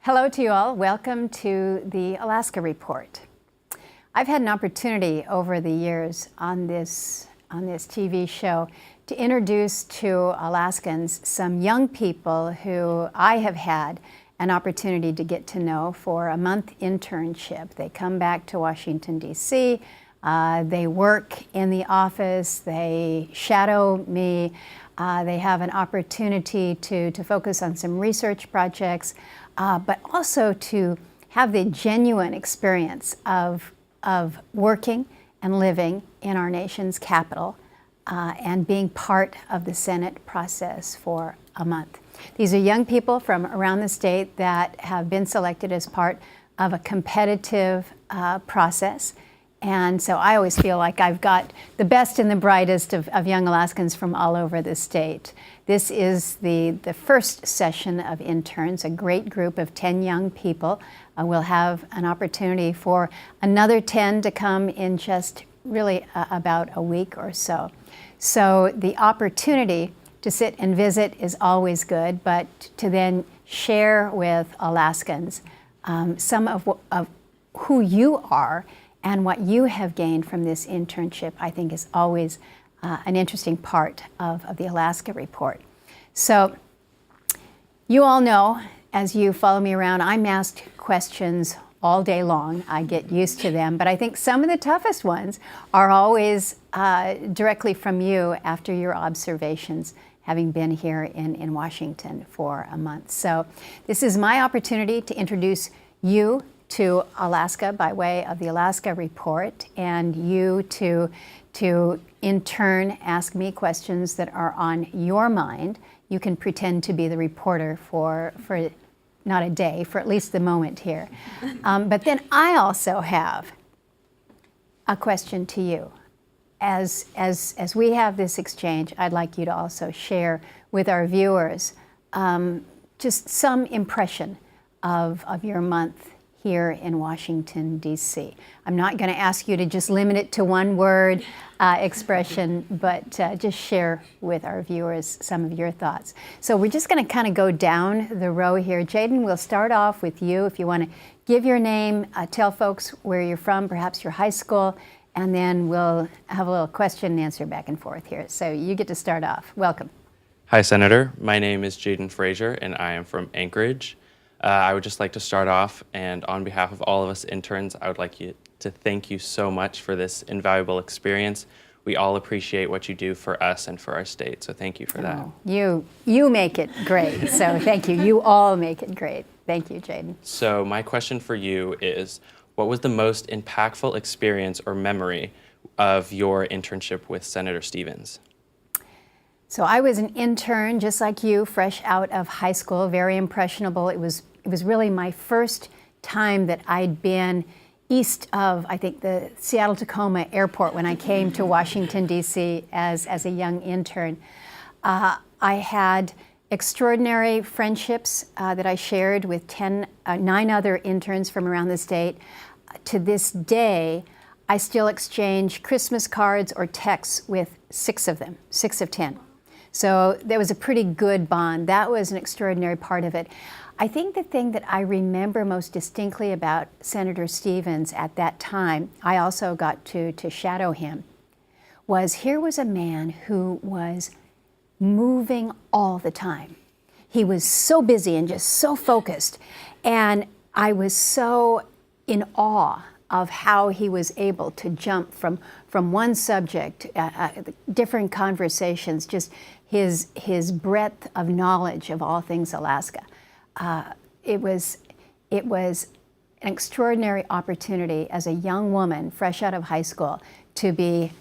Hello to you all. Welcome to the Alaska Report. I've had an opportunity over the years on this TV show to introduce to Alaskans some young people who I have had an opportunity to get to know for a month internship. They come back to Washington, D.C., they work in the office, they shadow me, they have an opportunity to focus on some research projects, but also to have the genuine experience of working and living in our nation's capital and being part of the Senate process for a month. These are young people from around the state that have been selected as part of a competitive process. And so I always feel like I've got the best and the brightest of young Alaskans from all over the state. This is the first session of interns, a great group of 10 young people. We'll have an opportunity for another 10 to come in just really about a week or so. So the opportunity to sit and visit is always good, but to then share with Alaskans some of who you are and what you have gained from this internship, I think is always an interesting part of the Alaska Report. So you all know, as you follow me around, I'm asked questions all day long. I get used to them, but I think some of the toughest ones are always directly from you after your observations, having been here in Washington for a month. So this is my opportunity to introduce you to Alaska by way of the Alaska Report, and you to in turn ask me questions that are on your mind. You can pretend to be the reporter for not a day, for at least the moment here. But then I also have a question to you. As we have this exchange, I'd like you to also share with our viewers just some impression of your month here in Washington, D.C. I'm not going to ask you to just limit it to one word expression, but just share with our viewers some of your thoughts. So we're just going to kind of go down the row here. Jaden, we'll start off with you. If you want to give your name, tell folks where you're from, perhaps your high school, and then we'll have a little question and answer back and forth here. So you get to start off. Welcome. Hi, Senator. My name is Jaden Frazier, and I am from Anchorage. I would just like to start off, and on behalf of all of us interns, I would like to thank you so much for this invaluable experience. We all appreciate what you do for us and for our state, so thank you for that. You make it great, so thank you. You all make it great. Thank you, Jaden. So my question for you is, what was the most impactful experience or memory of your internship with Senator Stevens? So I was an intern, just like you, fresh out of high school, very impressionable. It was really my first time that I'd been east of, I think, the Seattle-Tacoma airport when I came to Washington, D.C. as a young intern. I had extraordinary friendships that I shared with 9 other interns from around the state. To this day, I still exchange Christmas cards or texts with 6 of them, 6 of 10. So there was a pretty good bond. That was an extraordinary part of it. I think the thing that I remember most distinctly about Senator Stevens at that time, I also got to shadow him, was here was a man who was moving all the time. He was so busy and just so focused. And I was so in awe of how he was able to jump from one subject, different conversations, just his breadth of knowledge of all things Alaska. It was an extraordinary opportunity as a young woman, fresh out of high school, to be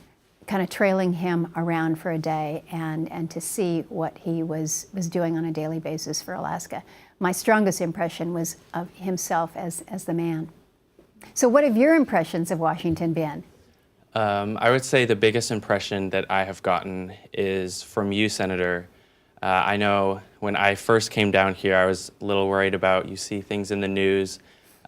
kind of trailing him around for a day and to see what he was doing on a daily basis for Alaska. My strongest impression was of himself as the man. So what have your impressions of Washington been? I would say the biggest impression that I have gotten is from you, Senator. I know when I first came down here, I was a little worried about, you see things in the news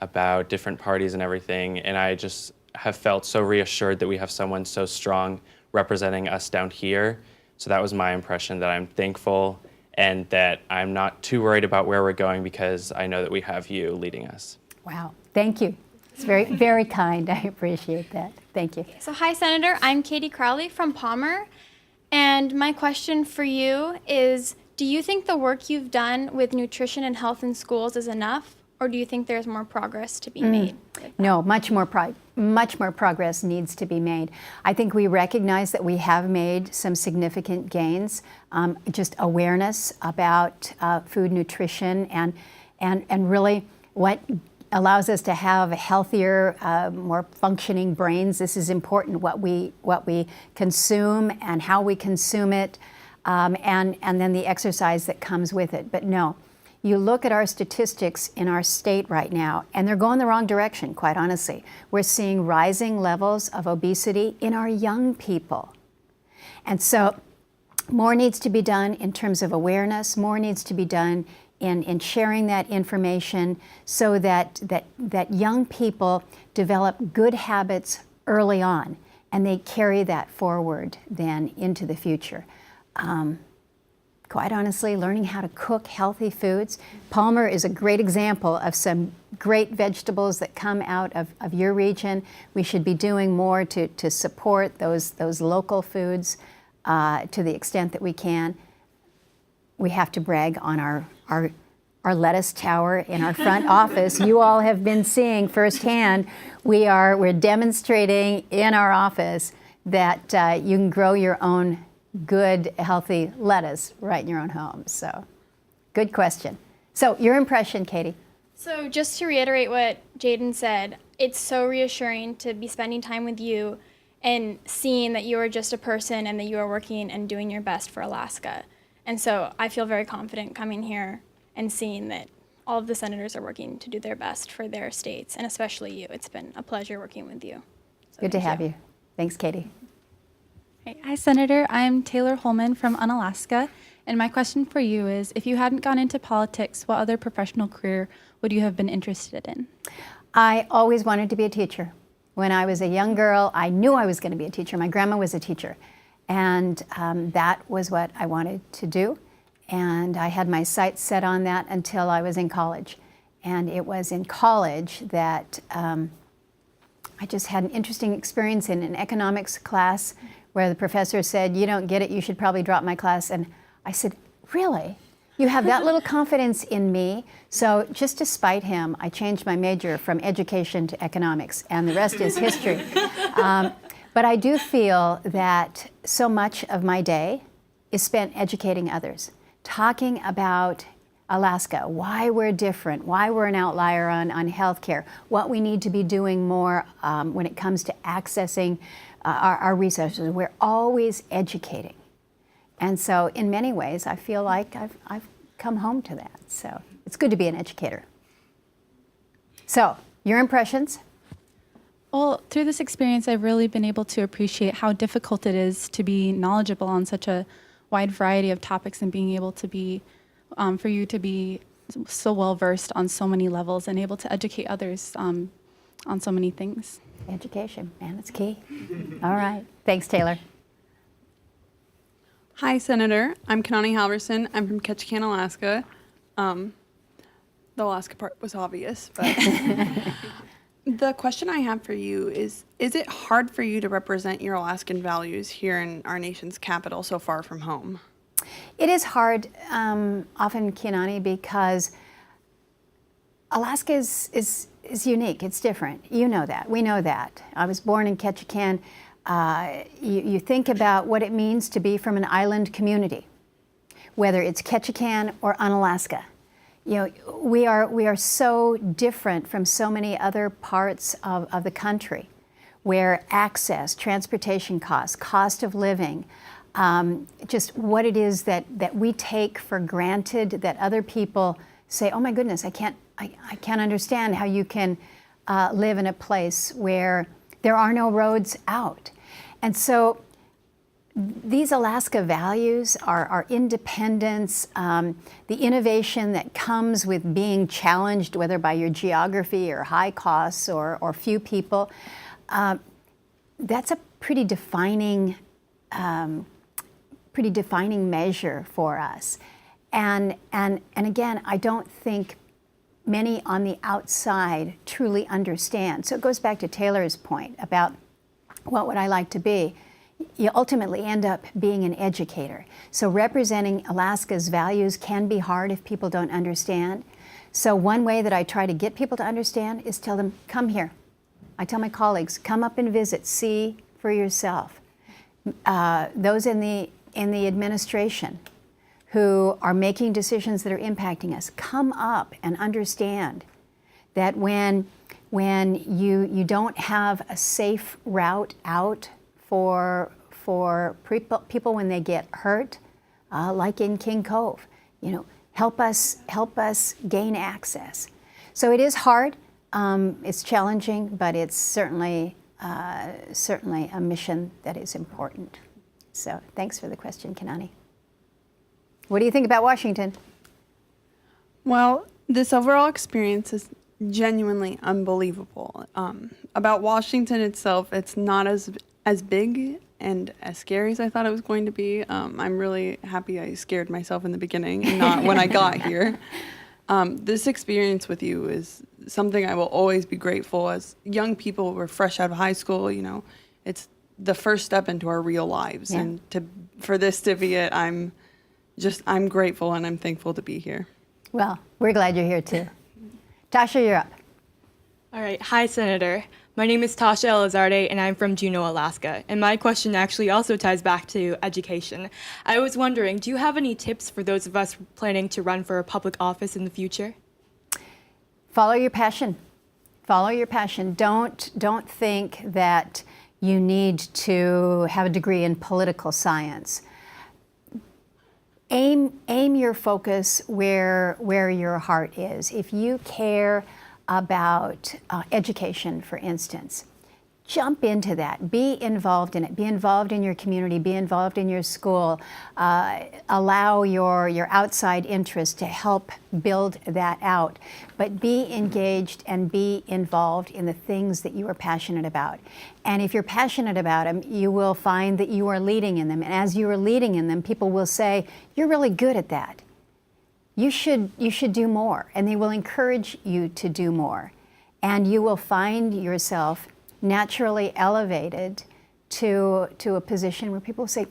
about different parties and everything, and I just have felt so reassured that we have someone so strong representing us down here. So that was my impression, that I'm thankful and that I'm not too worried about where we're going because I know that we have you leading us. Wow, thank you. It's very, very kind. I appreciate that. Thank you. So hi, Senator. I'm Katie Crowley from Palmer. And my question for you is, do you think the work you've done with nutrition and health in schools is enough? Or do you think there's more progress to be made? No, much more progress needs to be made. I think we recognize that we have made some significant gains, just awareness about food nutrition and really what allows us to have healthier, more functioning brains. This is important, what we consume and how we consume it, and then the exercise that comes with it. But no. You look at our statistics in our state right now, and they're going the wrong direction, quite honestly. We're seeing rising levels of obesity in our young people. And so more needs to be done in terms of awareness, more needs to be done in sharing that information so that young people develop good habits early on, and they carry that forward then into the future. Quite honestly, learning how to cook healthy foods. Palmer is a great example of some great vegetables that come out of your region. We should be doing more to support those local foods to the extent that we can. We have to brag on our lettuce tower in our front office. You all have been seeing firsthand. We're demonstrating in our office that you can grow your own good, healthy lettuce right in your own home. So, good question. So, your impression, Katie? So, just to reiterate what Jaden said, it's so reassuring to be spending time with you and seeing that you are just a person and that you are working and doing your best for Alaska. And so, I feel very confident coming here and seeing that all of the senators are working to do their best for their states, and especially you. It's been a pleasure working with you. So good to have you. Thanks, Katie. Hi, Senator. I'm Taylor Holman from Unalaska, and my question for you is, if you hadn't gone into politics, what other professional career would you have been interested in? I always wanted to be a teacher. When I was a young girl, I knew I was going to be a teacher. My grandma was a teacher, and that was what I wanted to do. And I had my sights set on that until I was in college. And it was in college that I just had an interesting experience in an economics class where the professor said, "You don't get it, you should probably drop my class." And I said, "Really? You have that little confidence in me?" So just to spite him, I changed my major from education to economics, and the rest is history. But I do feel that so much of my day is spent educating others, talking about Alaska, why we're different, why we're an outlier on healthcare, what we need to be doing more when it comes to accessing our resources. We're always educating. And so in many ways, I feel like I've come home to that. So it's good to be an educator. So, your impressions? Well, through this experience, I've really been able to appreciate how difficult it is to be knowledgeable on such a wide variety of topics, and being able to be, for you to be so well versed on so many levels and able to educate others on so many things. Education, man, it's key. All right. Thanks, Taylor. Hi, Senator. I'm Kanani Halverson. I'm from Ketchikan, Alaska. The Alaska part was obvious, but the question I have for you is it hard for you to represent your Alaskan values here in our nation's capital so far from home? It is hard, often, Kanani, because Alaska is unique. It's different. You know that. We know that. I was born in Ketchikan. You think about what it means to be from an island community, whether it's Ketchikan or Unalaska. You know, we are so different from so many other parts of the country, where access, transportation costs, cost of living, just what it is that we take for granted, that other people say, "Oh my goodness, I can't understand how you can live in a place where there are no roads out." And so these Alaska values are independence, the innovation that comes with being challenged, whether by your geography or high costs or few people. That's a pretty defining measure for us. And again, I don't think many on the outside truly understand. So it goes back to Taylor's point about what would I like to be. You ultimately end up being an educator. So representing Alaska's values can be hard if people don't understand. So one way that I try to get people to understand is tell them, come here. I tell my colleagues, come up and visit, see for yourself. Those in the administration who are making decisions that are impacting us, come up and understand that when you don't have a safe route out for people when they get hurt, like in King Cove, help us gain access. So it is hard, it's challenging, but it's certainly a mission that is important. So thanks for the question, Kanani. What do you think about Washington? Well, this overall experience is genuinely unbelievable. About Washington itself, it's not as big and as scary as I thought it was going to be. I'm really happy I scared myself in the beginning and not when I got here. This experience with you is something I will always be grateful. As young people, we're fresh out of high school, it's the first step into our real lives. Yeah. And for this to be it, I'm grateful and I'm thankful to be here. Well, we're glad you're here too. Tasha, you're up. All right. Hi, Senator. My name is Tasha Elizarde, and I'm from Juneau, Alaska. And my question actually also ties back to education. I was wondering, do you have any tips for those of us planning to run for a public office in the future? Follow your passion. Follow your passion. Don't think that you need to have a degree in political science. Aim your focus where your heart is. If you care about education, for instance, jump into that. Be involved in it. Be involved in your community. Be involved in your school. Allow your outside interest to help build that out. But be engaged and be involved in the things that you are passionate about. And if you're passionate about them, you will find that you are leading in them. And as you are leading in them, people will say, "You're really good at that. You should do more." And they will encourage you to do more. And you will find yourself naturally elevated to a position where people say,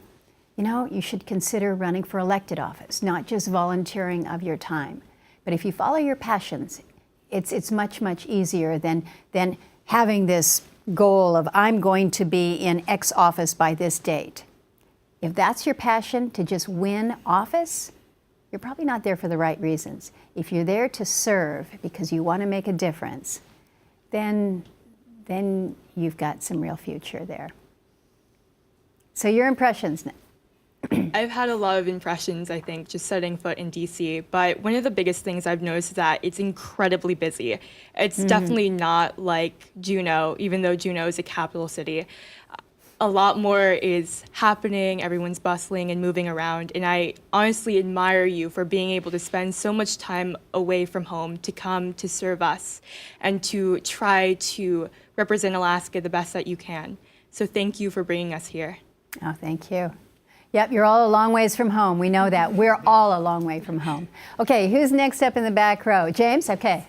you should consider running for elected office, not just volunteering of your time. But if you follow your passions, it's much, much easier than having this goal of, I'm going to be in X office by this date. If that's your passion, to just win office, you're probably not there for the right reasons. If you're there to serve because you want to make a difference, then you've got some real future there. So your impressions now. I've had a lot of impressions, I think, just setting foot in DC, but one of the biggest things I've noticed is that it's incredibly busy. It's definitely not like Juneau, even though Juneau is a capital city. A lot more is happening, everyone's bustling and moving around, and I honestly admire you for being able to spend so much time away from home to come to serve us and to try to represent Alaska the best that you can. So thank you for bringing us here. Oh, thank you. Yep, you're all a long ways from home. We know that. We're all a long way from home. Okay, who's next up in the back row? James? Okay.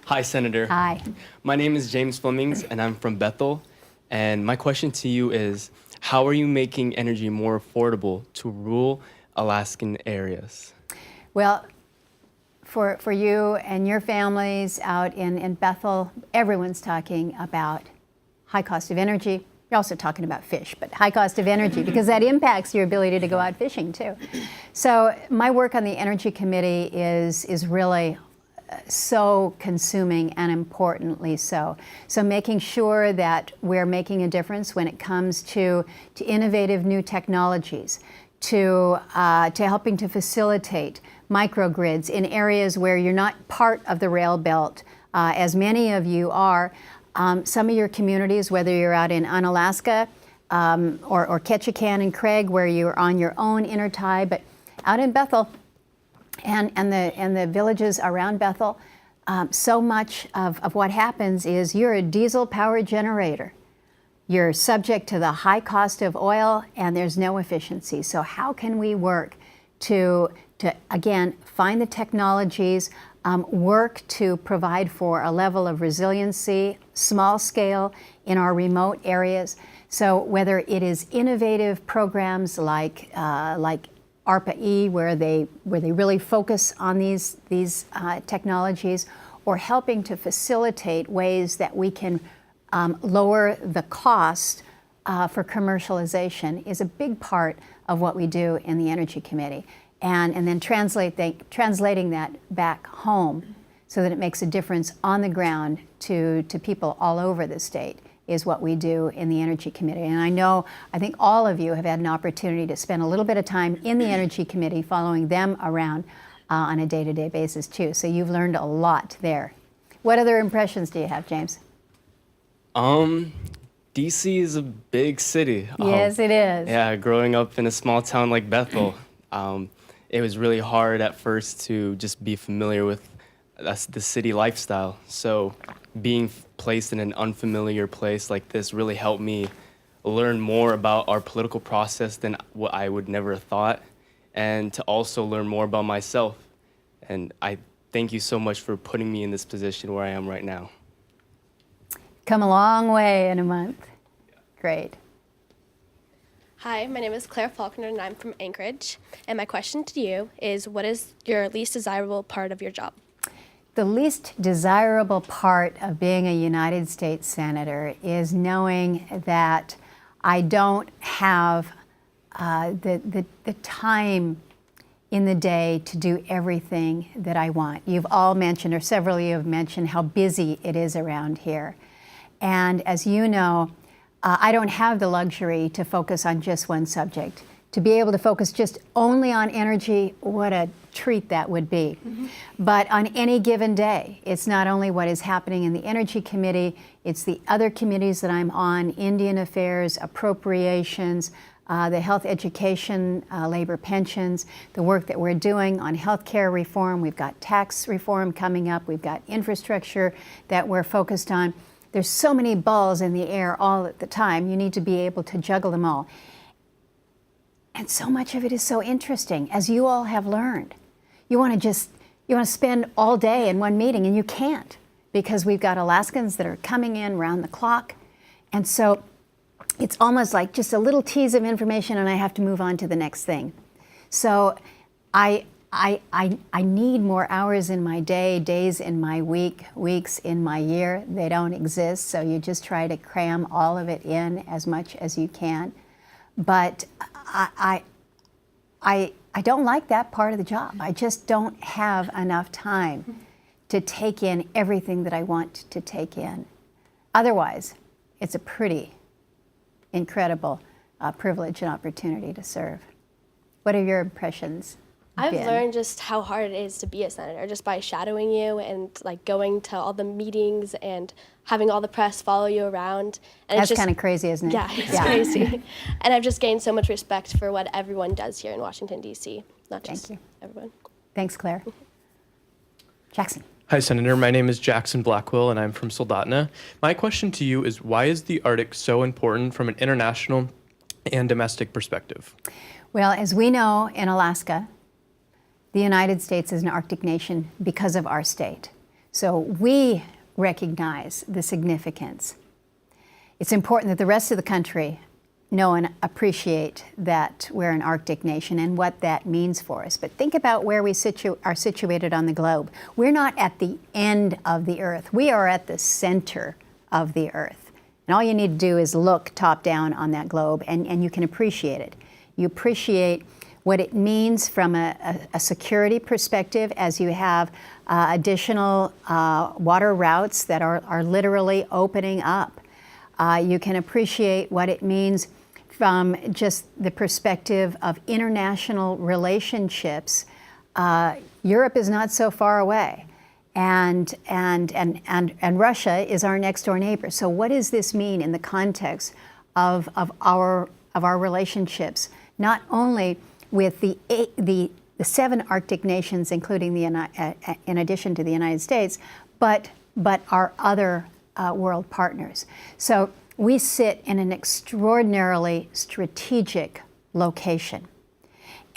Hi, Senator. Hi. My name is James Fleming, and I'm from Bethel. And my question to you is, how are you making energy more affordable to rural Alaskan areas? Well, for you and your families out in Bethel, everyone's talking about high cost of energy. You're also talking about fish, but high cost of energy, because that impacts your ability to go out fishing too. So my work on the Energy Committee is really so consuming, and importantly so. So making sure that we're making a difference when it comes to innovative new technologies, to helping to facilitate microgrids in areas where you're not part of the rail belt, as many of you are. Some of your communities, whether you're out in Unalaska or Ketchikan and Craig, where you're on your own intertie, but out in Bethel and the villages around Bethel, so much of what happens is you're a diesel power generator. You're subject to the high cost of oil, and there's no efficiency. So how can we work to again, find the technologies, work to provide for a level of resiliency, small scale, in our remote areas. So whether it is innovative programs like ARPA-E, where they really focus on these technologies, or helping to facilitate ways that we can lower the cost for commercialization, is a big part of what we do in the Energy Committee. And then translating that back home so that it makes a difference on the ground to people all over the state is what we do in the Energy Committee. And I think all of you have had an opportunity to spend a little bit of time in the Energy Committee following them around on a day-to-day basis too. So you've learned a lot there. What other impressions do you have, James? DC is a big city. Yes, it is. Yeah, growing up in a small town like Bethel, it was really hard at first to just be familiar with the city lifestyle. So being placed in an unfamiliar place like this really helped me learn more about our political process than what I would never have thought, and to also learn more about myself. And I thank you so much for putting me in this position where I am right now. Come a long way in a month. Great. Hi, my name is Clare Faulkner and I'm from Anchorage. And my question to you is, what is your least desirable part of your job? The least desirable part of being a United States Senator is knowing that I don't have the time in the day to do everything that I want. You've all mentioned, or several of you have mentioned, how busy it is around here. And as you know, I don't have the luxury to focus on just one subject. To be able to focus just only on energy, what a treat that would be. But on any given day, it's not only what is happening in the Energy Committee, it's the other committees that I'm on, Indian Affairs, Appropriations, the Health Education, Labor Pensions, the work that we're doing on healthcare reform. We've got tax reform coming up. We've got infrastructure that we're focused on. There's so many balls in the air all at the time. You need to be able to juggle them all. And so much of it is so interesting, as you all have learned. You want to spend all day in one meeting, and you can't, because we've got Alaskans that are coming in round the clock. And so it's almost like just a little tease of information and I have to move on to the next thing. So I need more hours in my day, days in my week, weeks in my year. They don't exist, so you just try to cram all of it in as much as you can. But I don't like that part of the job. I just don't have enough time to take in everything that I want to take in. Otherwise, it's a pretty incredible privilege and opportunity to serve. What are your impressions? I've Ben? learned just how hard it is to be a senator, just by shadowing you and like going to all the meetings and having all the press follow you around. And That's it's just kind of crazy, isn't it? Yeah, it's crazy. And I've just gained so much respect for what everyone does here in Washington, D.C., not just everyone. Thanks, Claire. Jackson. Hi, Senator. My name is Jackson Blackwell, and I'm from Soldotna. My question to you is, why is the Arctic so important from an international and domestic perspective? Well, as we know in Alaska, the United States is an Arctic nation because of our state. So we recognize the significance. It's important that the rest of the country know and appreciate that we're an Arctic nation and what that means for us. But think about where we are situated on the globe. We're not at the end of the Earth. We are at the center of the Earth. And all you need to do is look top down on that globe, and you can appreciate it. You appreciate what it means from a security perspective, as you have additional water routes that are literally opening up. You can appreciate what it means from just the perspective of international relationships. Europe is not so far away, and Russia is our next door neighbor. So what does this mean in the context of our relationships, not only with the 7 Arctic nations, including in addition to the United States, but our other world partners. So we sit in an extraordinarily strategic location.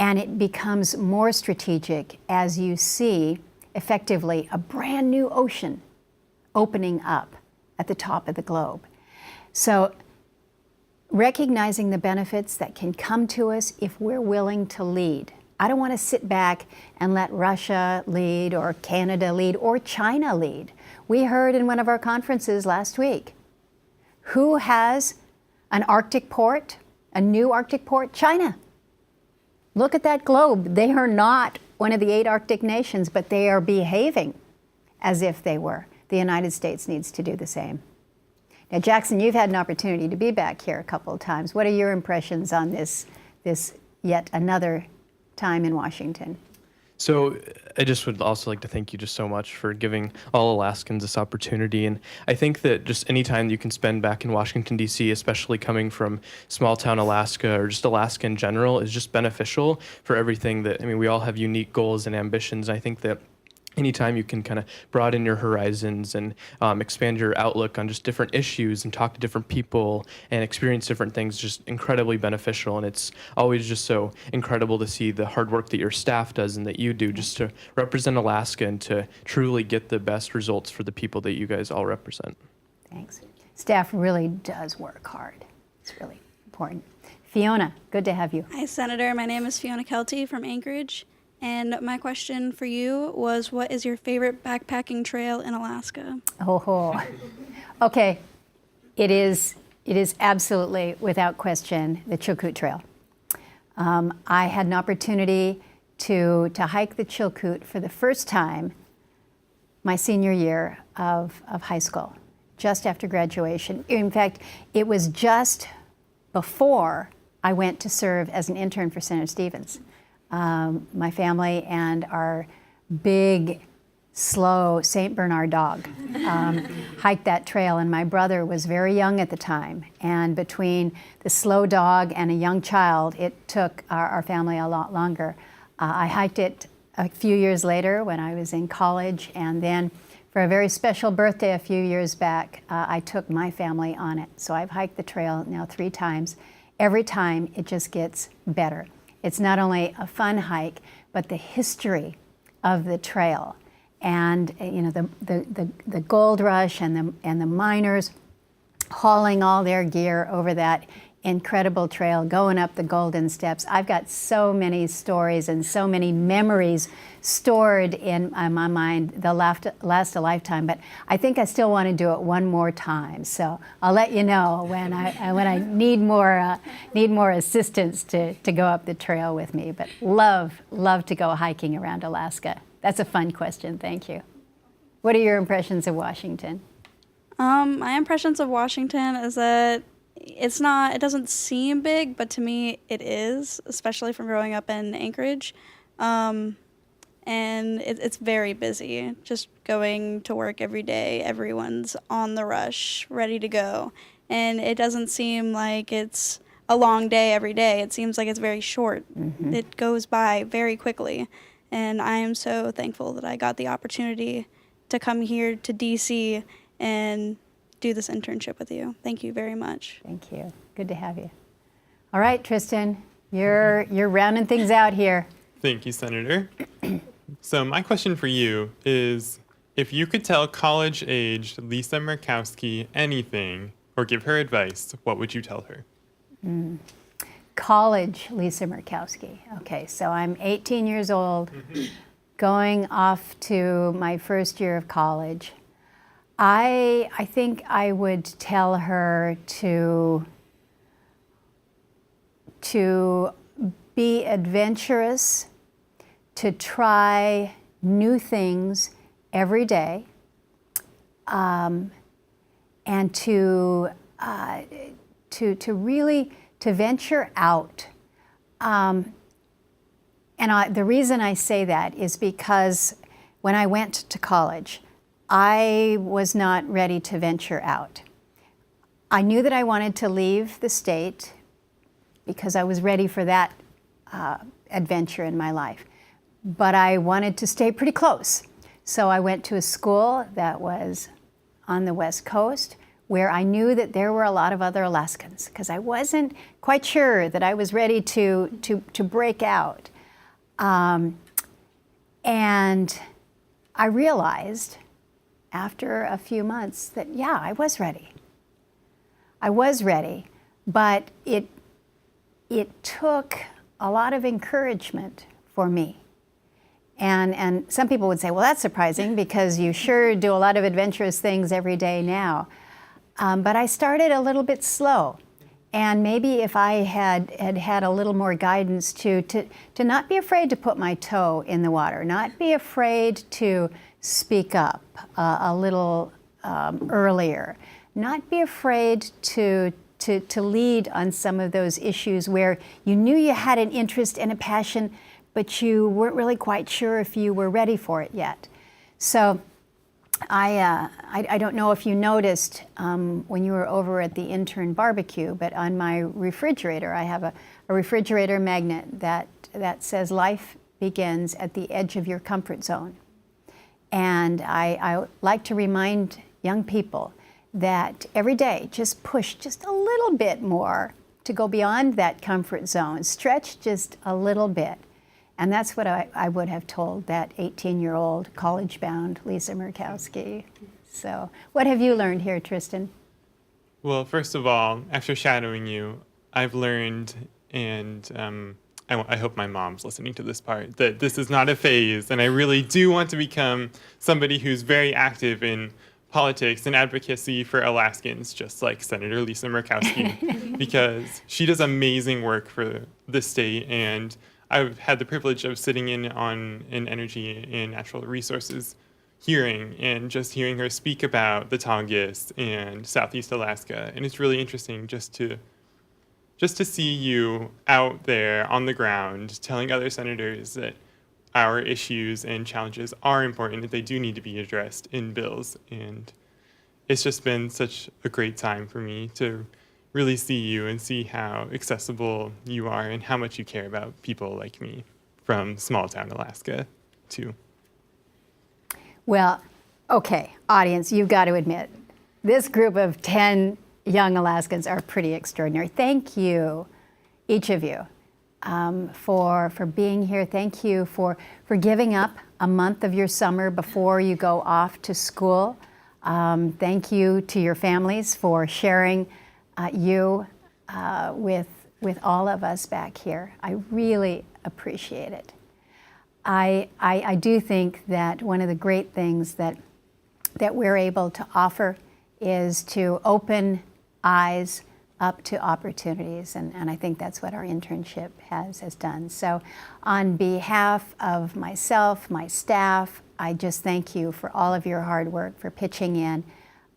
And it becomes more strategic as you see effectively a brand new ocean opening up at the top of the globe. So recognizing the benefits that can come to us if we're willing to lead. I don't want to sit back and let Russia lead or Canada lead or China lead. We heard in one of our conferences last week, who has an Arctic port, a new Arctic port? China. Look at that globe. They are not one of the 8 Arctic nations, but they are behaving as if they were. The United States needs to do the same. Now, Jackson, you've had an opportunity to be back here a couple of times. What are your impressions on this yet another time in Washington? So I just would also like to thank you just so much for giving all Alaskans this opportunity. And I think that just any time you can spend back in Washington, D.C., especially coming from small town Alaska or just Alaska in general, is just beneficial for everything that, I mean, we all have unique goals and ambitions. I think that anytime you can kind of broaden your horizons and expand your outlook on just different issues and talk to different people and experience different things, just incredibly beneficial. And it's always just so incredible to see the hard work that your staff does and that you do just to represent Alaska and to truly get the best results for the people that you guys all represent. Thanks. Staff really does work hard. It's really important. Fiona, good to have you. Hi, Senator. My name is Fiona Kelsey from Anchorage. And my question for you was, what is your favorite backpacking trail in Alaska? Oh, okay. It is absolutely, without question, the Chilkoot Trail. I had an opportunity to hike the Chilkoot for the first time my senior year of high school, just after graduation. In fact, it was just before I went to serve as an intern for Senator Stevens. My family and our big, slow St. Bernard dog hiked that trail, and my brother was very young at the time. And between the slow dog and a young child, it took our family a lot longer. I hiked it a few years later when I was in college, and then for a very special birthday a few years back, I took my family on it. So I've hiked the trail now 3 times. Every time it just gets better. It's not only a fun hike, but the history of the trail, and you know the gold rush and the miners hauling all their gear over that incredible trail, going up the Golden Steps. I've got so many stories and so many memories stored in my mind. They'll last a lifetime, but I think I still want to do it one more time. So I'll let you know when I need more assistance to go up the trail with me. But love to go hiking around Alaska. That's a fun question. Thank you. What are your impressions of Washington? My impressions of Washington is that it doesn't seem big, but to me it is, especially from growing up in Anchorage. And it's very busy. Just going to work every day, everyone's on the rush, ready to go. And it doesn't seem like it's a long day every day. It seems like it's very short. Mm-hmm. It goes by very quickly. And I am so thankful that I got the opportunity to come here to DC and do this internship with you. Thank you very much. Thank you. Good to have you. All right, Tristan, you're rounding things out here. Thank you, Senator. So my question for you is, if you could tell college-aged Lisa Murkowski anything or give her advice, what would you tell her? College Lisa Murkowski. Okay, so I'm 18 years old, going off to my first year of college. I think I would tell her to be adventurous, to try new things every day, and to really venture out. And the reason I say that is because when I went to college, I was not ready to venture out. I knew that I wanted to leave the state because I was ready for that adventure in my life. But I wanted to stay pretty close. So I went to a school that was on the West Coast where I knew that there were a lot of other Alaskans because I wasn't quite sure that I was ready to break out. And I realized after a few months that, yeah, I was ready. I was ready, but it took a lot of encouragement for me. And some people would say, well, that's surprising because you sure do a lot of adventurous things every day now. But I started a little bit slow. And maybe if I had a little more guidance to not be afraid to put my toe in the water, not be afraid to speak up a little earlier, not be afraid to lead on some of those issues where you knew you had an interest and a passion, but you weren't really quite sure if you were ready for it yet. So I don't know if you noticed when you were over at the intern barbecue, but on my refrigerator, I have a refrigerator magnet that says life begins at the edge of your comfort zone. And I like to remind young people that every day, just push just a little bit more to go beyond that comfort zone, stretch just a little bit. And that's what I would have told that 18-year-old college-bound Lisa Murkowski. So what have you learned here, Tristan? Well, first of all, after shadowing you, I've learned, and I hope my mom's listening to this part, that this is not a phase, and I really do want to become somebody who's very active in politics and advocacy for Alaskans, just like Senator Lisa Murkowski, because she does amazing work for the state, and I've had the privilege of sitting in on an energy and natural resources hearing and just hearing her speak about the Tongass and Southeast Alaska. And it's really interesting just to see you out there on the ground telling other senators that our issues and challenges are important, that they do need to be addressed in bills. And it's just been such a great time for me to really see you and see how accessible you are and how much you care about people like me from small town Alaska too. Well, okay, audience, you've got to admit, this group of 10 young Alaskans are pretty extraordinary. Thank you, each of you, for being here. Thank you for giving up a month of your summer before you go off to school. Thank you to your families for sharing you with all of us back here. I really appreciate it. I do think that one of the great things that we're able to offer is to open eyes up to opportunities, and I think that's what our internship has done. So on behalf of myself, my staff, I just thank you for all of your hard work, for pitching in.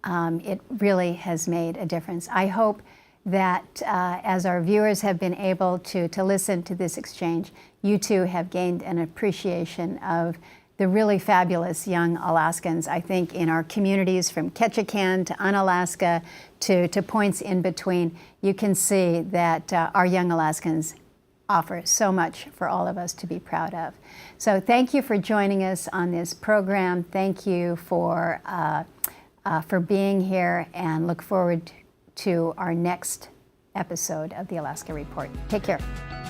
It really has made a difference. I hope that as our viewers have been able to listen to this exchange, you too have gained an appreciation of the really fabulous young Alaskans, I think, in our communities from Ketchikan to Unalaska to points in between. You can see that our young Alaskans offer so much for all of us to be proud of. So thank you for joining us on this program. Thank you for being here, and look forward to our next episode of the Alaska Report. Take care.